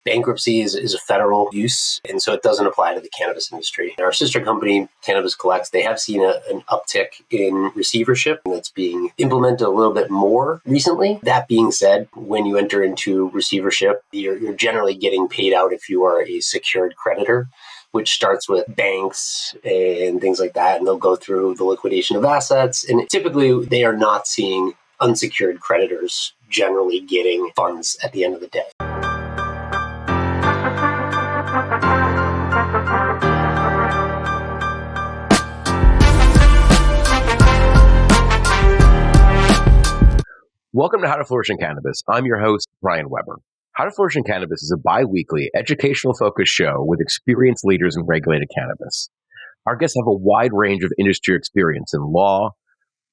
Bankruptcy is a federal use, and so it doesn't apply to the cannabis industry. Our sister company, Cannabis Collects, they have seen an uptick in receivership that's being implemented a little bit more recently. That being said, when you enter into receivership, you're generally getting paid out if you are a secured creditor, which starts with banks and things like that, and they'll go through the liquidation of assets. And typically, they are not seeing unsecured creditors generally getting funds at the end of the day. Welcome to How to Flourish in Cannabis. I'm your host, Brian Weber. How to Flourish in Cannabis is a bi-weekly, educational-focused show with experienced leaders in regulated cannabis. Our guests have a wide range of industry experience in law,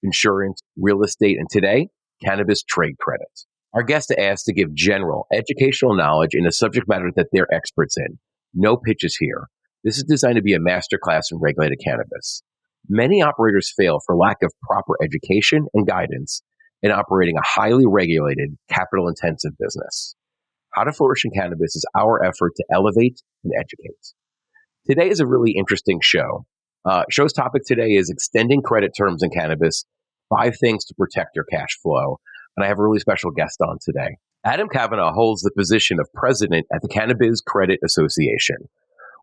insurance, real estate, and today, cannabis trade credits. Our guests are asked to give general, educational knowledge in a subject matter that they're experts in. No pitches here. This is designed to be a masterclass in regulated cannabis. Many operators fail for lack of proper education and guidance in operating a highly regulated, capital-intensive business. How to Flourish in Cannabis is our effort to elevate and educate. Today is a really interesting show. Show's topic today is extending credit terms in cannabis, 5 things to protect your cash flow. And I have a really special guest on today. Adam Cavanaugh holds the position of president at the Cannabis Credit Association,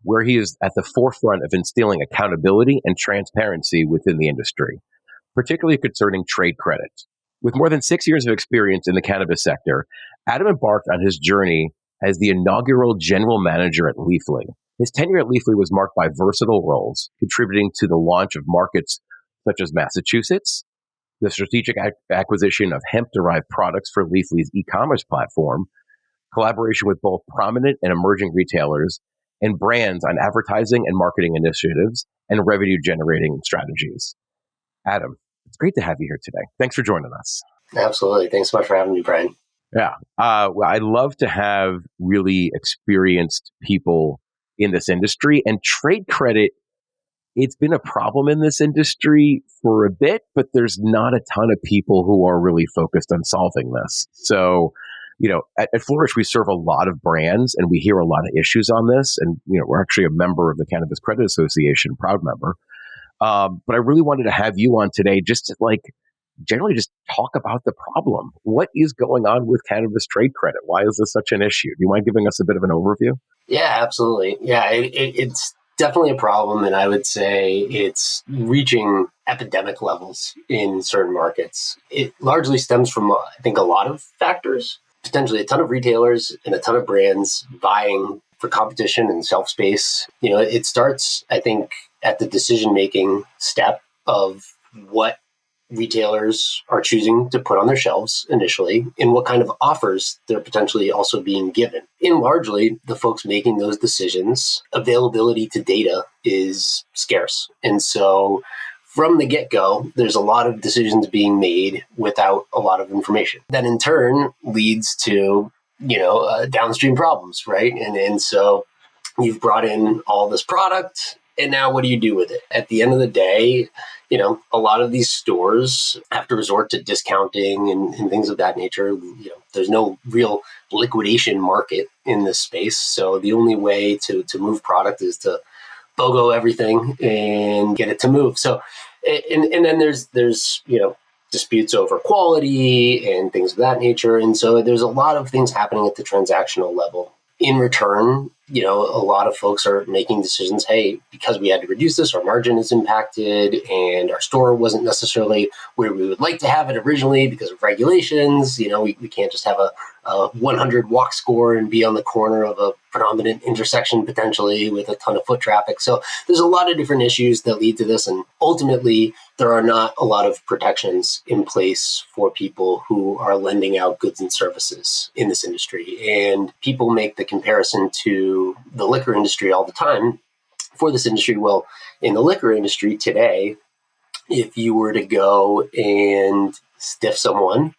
where he is at the forefront of instilling accountability and transparency within the industry, particularly concerning trade credit. With more than 6 years of experience in the cannabis sector, Adam embarked on his journey as the inaugural general manager at Leafly. His tenure at Leafly was marked by versatile roles, contributing to the launch of markets such as Massachusetts, the strategic acquisition of hemp-derived products for Leafly's e-commerce platform, collaboration with both prominent and emerging retailers, and brands on advertising and marketing initiatives and revenue-generating strategies. Adam, it's great to have you here today. Thanks for joining us. Absolutely. Thanks so much for having me, Brian. Yeah. Well, I love to have really experienced people in this industry, and trade credit, it's been a problem in this industry for a bit, but there's not a ton of people who are really focused on solving this. So, at Flourish, we serve a lot of brands and we hear a lot of issues on this. And, we're actually a member of the Cannabis Credit Association, proud member. But I really wanted to have you on today just to generally just talk about the problem. What is going on with cannabis trade credit? Why is this such an issue? Do you mind giving us a bit of an overview? Yeah, absolutely. Yeah, it's definitely a problem. And I would say it's reaching epidemic levels in certain markets. It largely stems from, I think, a lot of factors, potentially a ton of retailers and a ton of brands vying for competition and shelf space. It starts, I think, at the decision-making step of what retailers are choosing to put on their shelves initially and what kind of offers they're potentially also being given. And largely, the folks making those decisions, availability to data is scarce. And so from the get-go, there's a lot of decisions being made without a lot of information. That in turn leads to, downstream problems, right? And so you've brought in all this product, and now what do you do with it? At the end of the day, a lot of these stores have to resort to discounting and things of that nature. There's no real liquidation market in this space. So the only way to move product is to BOGO everything and get it to move. So, and then there's disputes over quality and things of that nature. And so there's a lot of things happening at the transactional level. In return, a lot of folks are making decisions, hey, because we had to reduce this, our margin is impacted and our store wasn't necessarily where we would like to have it originally because of regulations. We can't just have a 100 walk score and be on the corner of a predominant intersection potentially with a ton of foot traffic. So there's a lot of different issues that lead to this. And ultimately, there are not a lot of protections in place for people who are lending out goods and services in this industry. And people make the comparison to the liquor industry all the time for this industry. Well, in the liquor industry today, if you were to go and stiff someone,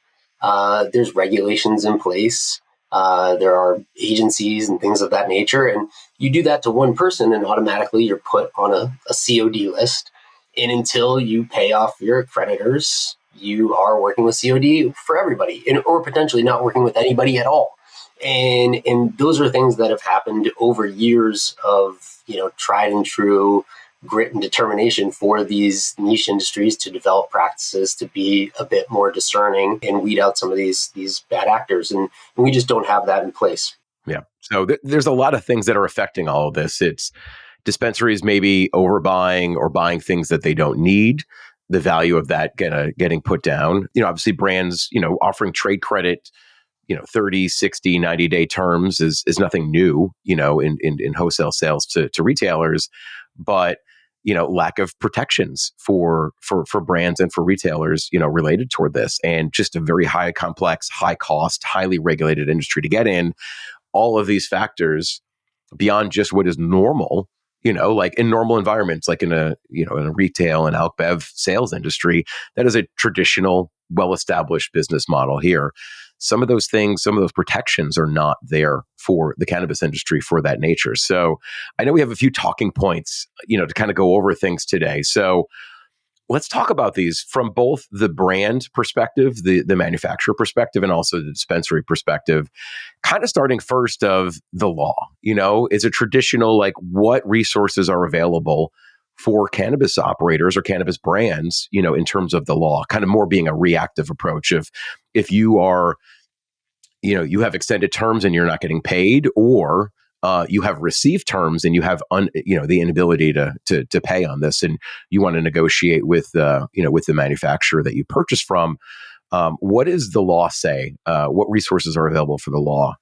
there's regulations in place. There are agencies and things of that nature. And you do that to one person and automatically you're put on a COD list. And until you pay off your creditors, you are working with COD for everybody or potentially not working with anybody at all. And those are things that have happened over years of, tried and true grit and determination for these niche industries to develop practices to be a bit more discerning and weed out some of these bad actors. And we just don't have that in place. Yeah. So there's a lot of things that are affecting all of this. It's dispensaries maybe overbuying or buying things that they don't need. The value of that getting put down. Obviously brands, offering trade credit, 30, 60, 90-day terms is nothing new, in wholesale sales to retailers. But, lack of protections for brands and for retailers, related toward this, and just a very high complex, high cost, highly regulated industry to get in. All of these factors beyond just what is normal, like in normal environments, like in a retail and alc bev sales industry, that is a traditional, well-established business model here. Some of those things, some of those protections are not there for the cannabis industry for that nature. So I know we have a few talking points, to kind of go over things today. So let's talk about these from both the brand perspective, the manufacturer perspective, and also the dispensary perspective. Kind of starting first of the law, is a traditional, like, what resources are available for cannabis operators or cannabis brands, in terms of the law, kind of more being a reactive approach of if you are, you have extended terms and you're not getting paid, or you have received terms and you have the inability to pay on this, and you want to negotiate with with the manufacturer that you purchase from. What does the law say? What resources are available for the law?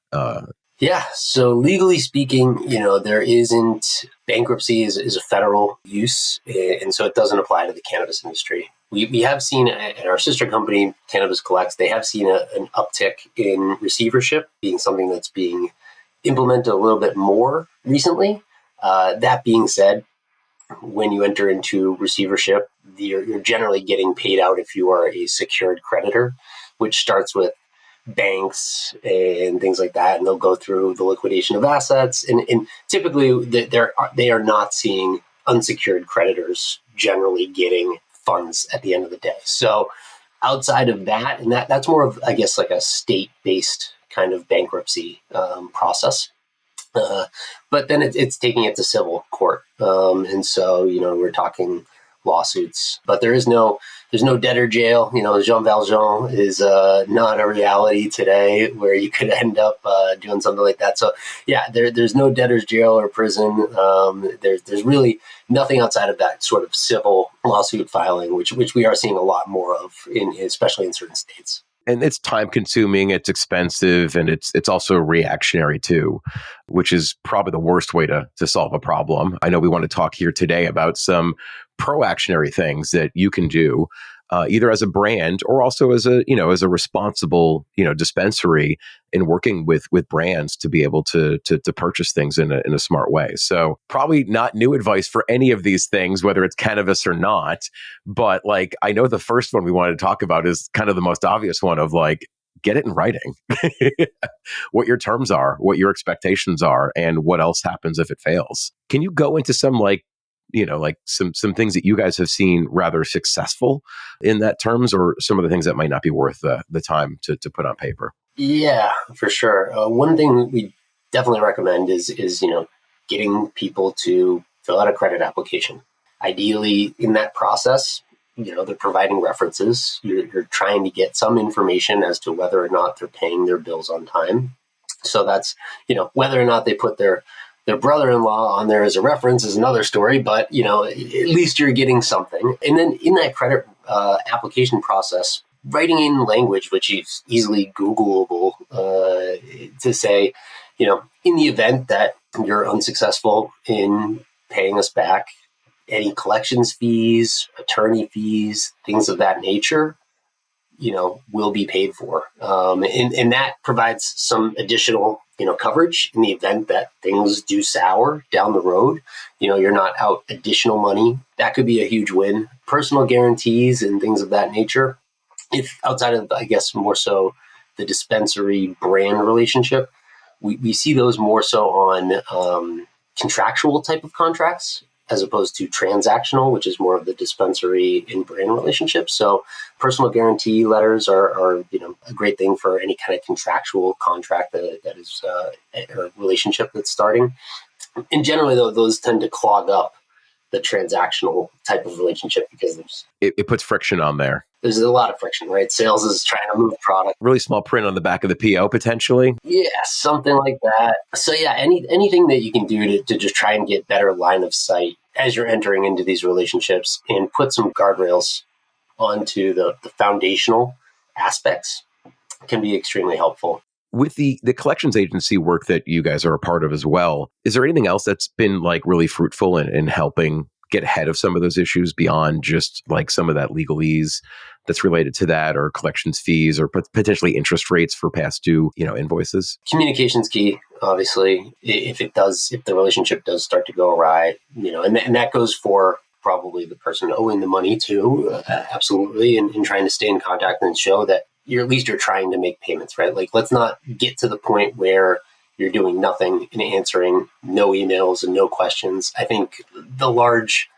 Yeah. So legally speaking, there isn't bankruptcy is a federal use, and so it doesn't apply to the cannabis industry. We have seen at our sister company, Cannabis Collects, they have seen an uptick in receivership being something that's being implemented a little bit more recently. That being said, when you enter into receivership, you're generally getting paid out if you are a secured creditor, which starts with banks and things like that, and they'll go through the liquidation of assets. And typically, they are not seeing unsecured creditors generally getting funds at the end of the day. So outside of that, and that's more of, I guess, like a state-based kind of bankruptcy process. But then it's taking it to civil court. And so, we're talking lawsuits, but there's no debtor jail. Jean Valjean is not a reality today where you could end up doing something like that. So yeah, there's no debtor's jail or prison. There's really nothing outside of that sort of civil lawsuit filing, which we are seeing a lot more of, especially in certain states. And it's time consuming, it's expensive, and it's also reactionary too, which is probably the worst way to solve a problem. I know we want to talk here today about some proactionary things that you can do, either as a brand or also as a responsible, dispensary in working with brands to be able to purchase things in a smart way. So probably not new advice for any of these things, whether it's cannabis or not. But like, I know the first one we wanted to talk about is kind of the most obvious one of like, get it in writing, what your terms are, what your expectations are, and what else happens if it fails. Can you go into some some things that you guys have seen rather successful in that terms, or some of the things that might not be worth the time to put on paper? Yeah, for sure. One thing we definitely recommend is getting people to fill out a credit application. Ideally, in that process, they're providing references. You're trying to get some information as to whether or not they're paying their bills on time. So that's, whether or not they put their brother-in-law on there as a reference is another story, but, at least you're getting something. And then in that credit application process, writing in language, which is easily Googleable, to say, in the event that you're unsuccessful in paying us back, any collections fees, attorney fees, things of that nature, will be paid for. And that provides some additional, coverage in the event that things do sour down the road. You're not out additional money. That could be a huge win. Personal guarantees and things of that nature. If outside of, I guess, more so the dispensary brand relationship, we see those more so on contractual type of contracts as opposed to transactional, which is more of the dispensary and brand relationship. So personal guarantee letters are a great thing for any kind of contractual contract that is a relationship that's starting. And generally, though, those tend to clog up the transactional type of relationship because it puts friction on there. There's a lot of friction, right? Sales is trying to move product. Really small print on the back of the PO potentially. Yeah, something like that. So yeah, anything that you can do to just try and get better line of sight as you're entering into these relationships and put some guardrails onto the foundational aspects can be extremely helpful. With the collections agency work that you guys are a part of as well, is there anything else that's been like really fruitful in helping get ahead of some of those issues beyond just like some of that legalese that's related to that, or collections fees, or potentially interest rates for past due, invoices? Communication's key, obviously. If the relationship does start to go awry, and that goes for probably the person owing the money too, absolutely, and trying to stay in contact and show that you're trying to make payments, right? Like, let's not get to the point where you're doing nothing and answering no emails and no questions. I think the large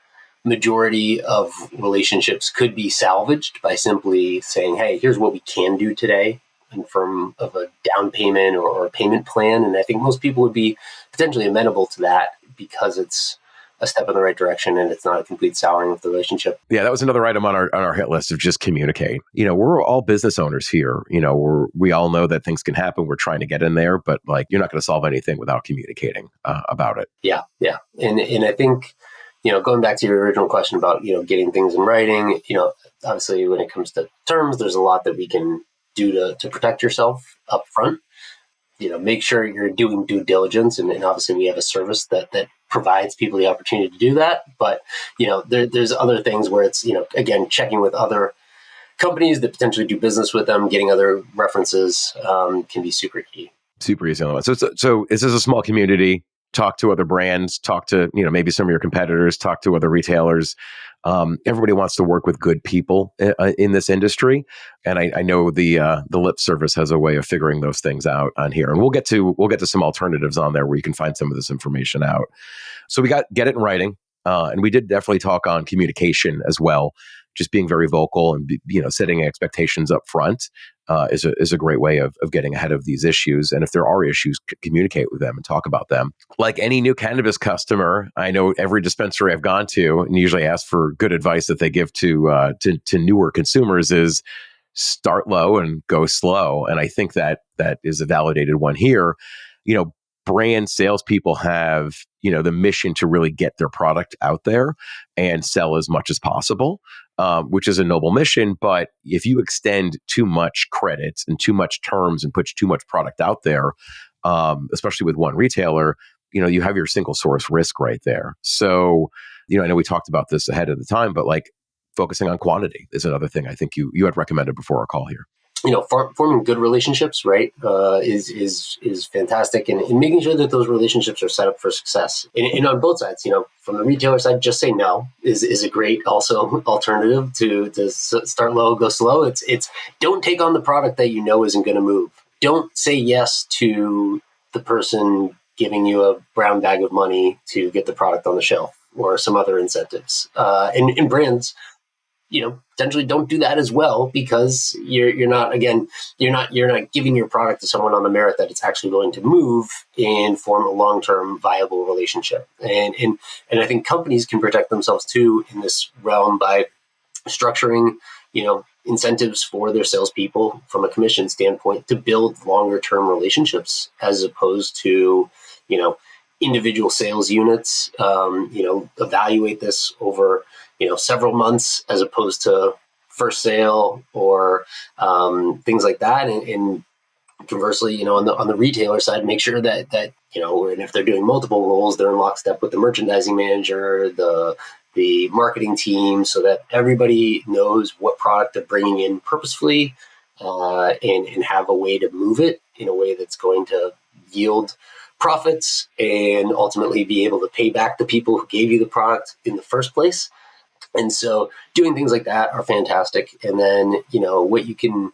majority of relationships could be salvaged by simply saying, hey, here's what we can do today in form of a down payment or a payment plan. And I think most people would be potentially amenable to that because it's a step in the right direction and it's not a complete souring of the relationship. Yeah, that was another item on our hit list of just communicate. We're all business owners here. We all know that things can happen. We're trying to get in there, but like, you're not going to solve anything without communicating about it. Yeah. And I think, going back to your original question about, getting things in writing, obviously when it comes to terms, there's a lot that we can do to protect yourself up front. Make sure you're doing due diligence. And obviously we have a service that provides people the opportunity to do that. But, there's other things where it's, again, checking with other companies that potentially do business with them, getting other references can be super key. Super easy. So is this a small community? Talk to other brands, talk to, maybe some of your competitors, talk to other retailers. Everybody wants to work with good people in this industry. And I know the lip service has a way of figuring those things out on here. And we'll get to some alternatives on there where you can find some of this information out. So we get it in writing. And we did definitely talk on communication as well. Just being very vocal and, setting expectations up front is a great way of getting ahead of these issues. And if there are issues, communicate with them and talk about them. Like any new cannabis customer, I know every dispensary I've gone to and usually ask for good advice that they give to newer consumers is start low and go slow. And I think that is a validated one here. Brand salespeople have, the mission to really get their product out there and sell as much as possible, which is a noble mission. But if you extend too much credit and too much terms and put too much product out there, especially with one retailer, you have your single source risk right there. So, I know we talked about this ahead of the time, but like focusing on quantity is another thing I think you had recommended before our call here. Forming good relationships, right, is fantastic, and making sure that those relationships are set up for success. And on both sides, from the retailer side, just say no is a great also alternative to start low, go slow. It's don't take on the product that isn't going to move. Don't say yes to the person giving you a brown bag of money to get the product on the shelf or some other incentives. And brands, potentially don't do that as well, because you're not giving your product to someone on the merit that it's actually going to move and form a long-term viable relationship. And I think companies can protect themselves too in this realm by structuring, incentives for their salespeople from a commission standpoint to build longer-term relationships as opposed to, individual sales units. Evaluate this over several months as opposed to first sale or things like that. And conversely, on the retailer side, make sure that and if they're doing multiple roles, they're in lockstep with the merchandising manager, the marketing team, so that everybody knows what product they're bringing in purposefully and have a way to move it in a way that's going to yield profits and ultimately be able to pay back the people who gave you the product in the first place. And so doing things like that are fantastic. And then, what you can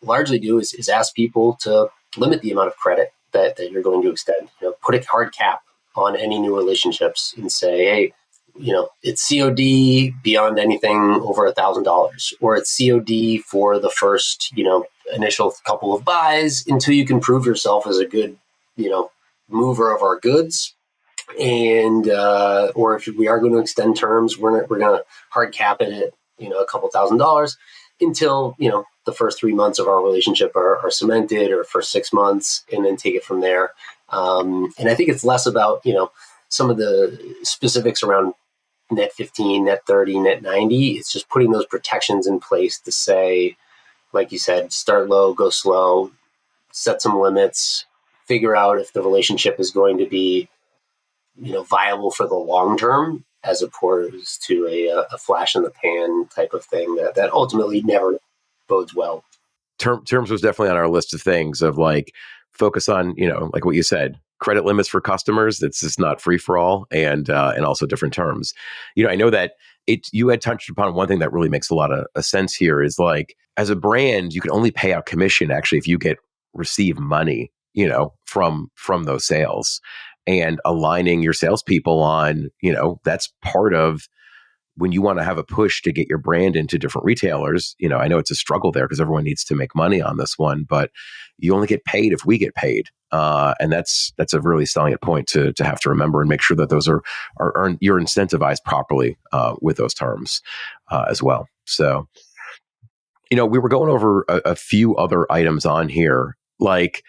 largely do is ask people to limit the amount of credit that you're going to extend. Put a hard cap on any new relationships and say, hey, it's COD beyond anything over $1,000, or it's COD for the first, initial couple of buys until you can prove yourself as a good, mover of our goods. And, or if we are going to extend terms, we're going to hard cap it at, a couple $1,000 until, the first 3 months of our relationship are cemented, or first 6 months, and then take it from there. And I think it's less about, some of the specifics around net 15, net 30, net 90. It's just putting those protections in place to say, like you said, start low, go slow, set some limits, figure out if the relationship is going to be, viable for the long term, as opposed to a flash in the pan type of thing that ultimately never bodes well. Terms was definitely on our list of things of like focus on, like what you said, credit limits for customers. That's just not free for all, and also different terms. I know that you had touched upon one thing that really makes a lot of sense here is like, as a brand, you can only pay out commission actually if you receive money, from those sales, and aligning your salespeople on, that's part of when you want to have a push to get your brand into different retailers. I know it's a struggle there because everyone needs to make money on this one, but you only get paid if we get paid. And that's a really salient point to have to remember and make sure that those are earned, you're incentivized properly with those terms as well. So, we were going over a few other items on here, like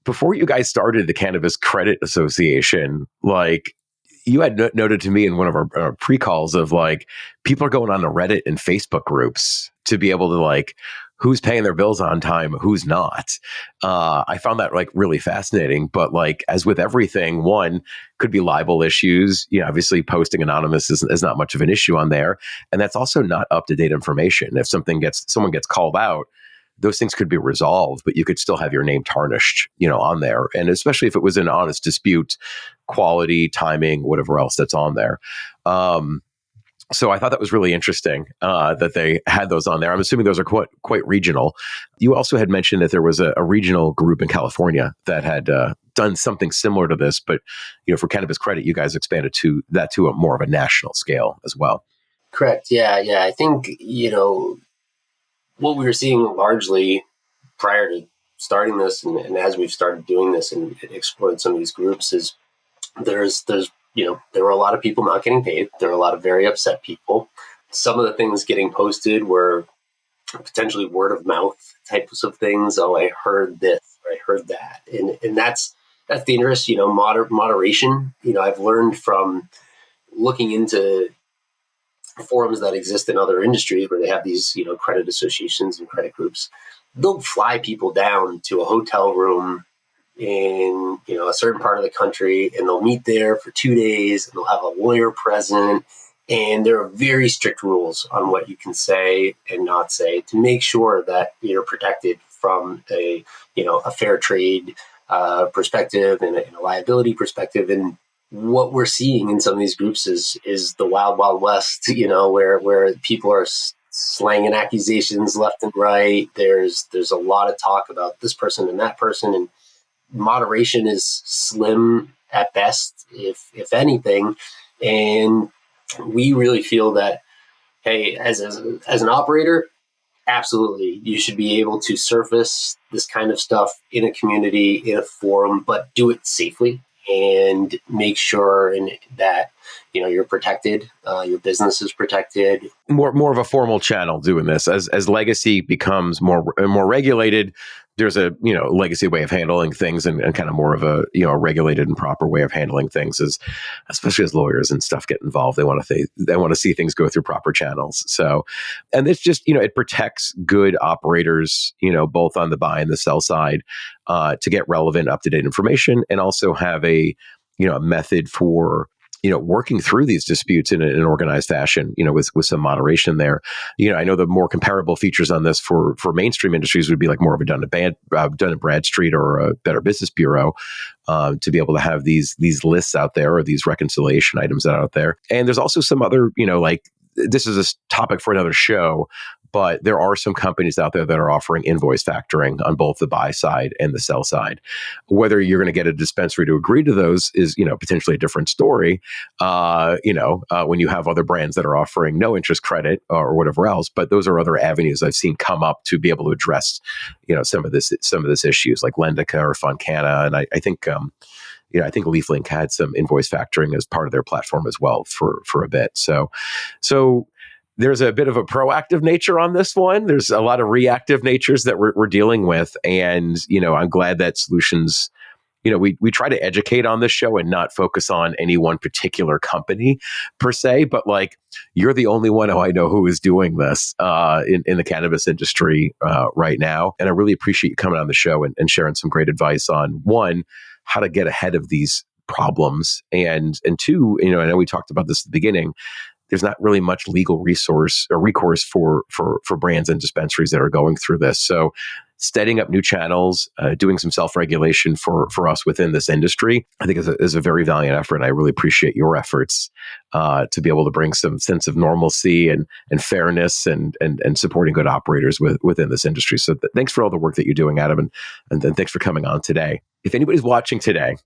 before you guys started the Cannabis Credit Association, like you had noted to me in one of our pre-calls of like, people are going on to Reddit and Facebook groups to be able to like, who's paying their bills on time, who's not. I found that like really fascinating, but like, as with everything, one could be libel issues. Obviously posting anonymous is not much of an issue on there. And that's also not up-to-date information. If someone gets called out, those things could be resolved, but you could still have your name tarnished, on there. And especially if it was an honest dispute, quality, timing, whatever else that's on there. So I thought that was really interesting that they had those on there. I'm assuming those are quite regional. You also had mentioned that there was a regional group in California that had done something similar to this, but for Cannabis Credit, you guys expanded to a more of a national scale as well. Correct. Yeah. I think what we were seeing largely prior to starting this, and as we've started doing this and explored some of these groups, is there's there were a lot of people not getting paid. There were a lot of very upset people. Some of the things getting posted were potentially word of mouth types of things. Oh, I heard this, or I heard that, and that's dangerous. Moderation. I've learned from looking into forums that exist in other industries where they have these, credit associations and credit groups. They'll fly people down to a hotel room in, a certain part of the country, and they'll meet there for 2 days, and they'll have a lawyer present. And there are very strict rules on what you can say and not say to make sure that you're protected from a fair trade perspective and a liability perspective. And what we're seeing in some of these groups is the wild, wild west, where people are slanging accusations left and right. There's a lot of talk about this person and that person, and moderation is slim at best, if anything. And we really feel that, hey, as an operator, absolutely, you should be able to surface this kind of stuff in a community, in a forum, but do it safely and make sure that you're protected, your business is protected. More of a formal channel doing this as legacy becomes more regulated. There's a legacy way of handling things, and kind of more of a regulated and proper way of handling things, especially as lawyers and stuff get involved. They want to see things go through proper channels. So, and it's just it protects good operators, both on the buy and the sell side, to get relevant, up to date information, and also have a method for working through these disputes in an organized fashion, with some moderation there. I know the more comparable features on this for mainstream industries would be like more of a Dun & Bradstreet or a Better Business Bureau, to be able to have these lists out there, or these reconciliation items out there. And there's also some other, like, this is a topic for another show, but there are some companies out there that are offering invoice factoring on both the buy side and the sell side. Whether you're going to get a dispensary to agree to those is, potentially a different story. When you have other brands that are offering no interest credit or whatever else, but those are other avenues I've seen come up to be able to address, some of this issues like Lendica or Fontana, and I think. I think LeafLink had some invoice factoring as part of their platform as well for a bit. So there's a bit of a proactive nature on this one. There's a lot of reactive natures that we're dealing with. And, I'm glad that solutions, we try to educate on this show and not focus on any one particular company per se, but like you're the only one who I know who is doing this in the cannabis industry right now. And I really appreciate you coming on the show and sharing some great advice on one, how to get ahead of these problems. And two, I know we talked about this at the beginning, there's not really much legal resource or recourse for brands and dispensaries that are going through this. So setting up new channels, doing some self-regulation for us within this industry, I think is a very valiant effort. And I really appreciate your efforts to be able to bring some sense of normalcy and fairness and supporting good operators within this industry. So thanks for all the work that you're doing, Adam. And then thanks for coming on today. If anybody's watching today,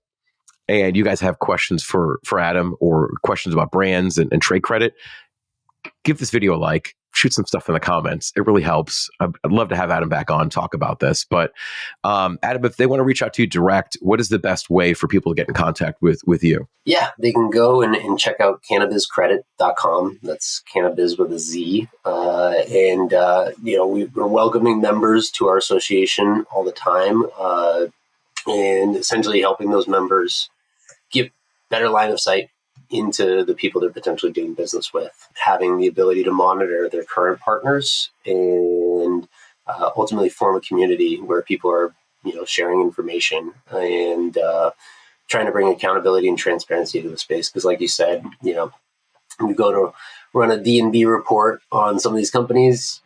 and you guys have questions for Adam or questions about brands and trade credit, give this video a like, shoot some stuff in the comments. It really helps. I'd love to have Adam back on, talk about this. But Adam, if they want to reach out to you direct, what is the best way for people to get in contact with you? Yeah, they can go and check out cannabiscredit.com. That's cannabis with a Z. We're welcoming members to our association all the time and essentially helping those members get better line of sight into the people they're potentially doing business with, having the ability to monitor their current partners and ultimately form a community where people are, sharing information and trying to bring accountability and transparency to the space. Because like you said, you go to run a D&B report on some of these companies,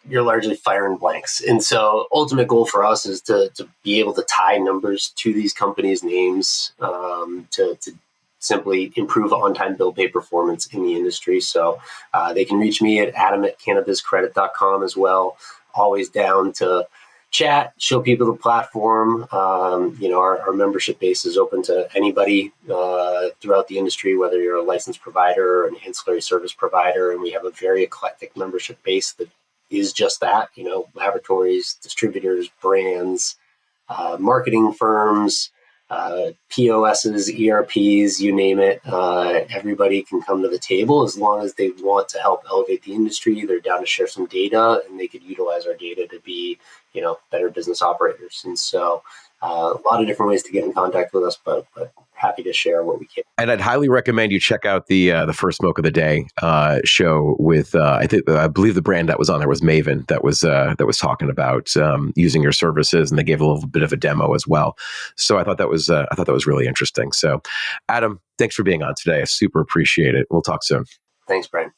you're largely firing blanks. And so ultimate goal for us is to be able to tie numbers to these companies' names to simply improve on-time bill pay performance in the industry. So they can reach me at adam@cannabiscredit.com as well. Always down to chat, show people the platform. Our membership base is open to anybody throughout the industry, whether you're a licensed provider or an ancillary service provider. And we have a very eclectic membership base that is just that, laboratories, distributors, brands, marketing firms, POSs, ERPs, you name it. Everybody can come to the table as long as they want to help elevate the industry. They're down to share some data, and they could utilize our data to be, better business operators. And so a lot of different ways to get in contact with us, but happy to share what we can. And I'd highly recommend you check out the First Smoke of the Day show with I believe the brand that was on there was Maven that was talking about using your services, and they gave a little bit of a demo as well. So I thought that was really interesting. So Adam, thanks for being on today. I super appreciate it. We'll talk soon. Thanks, Brian.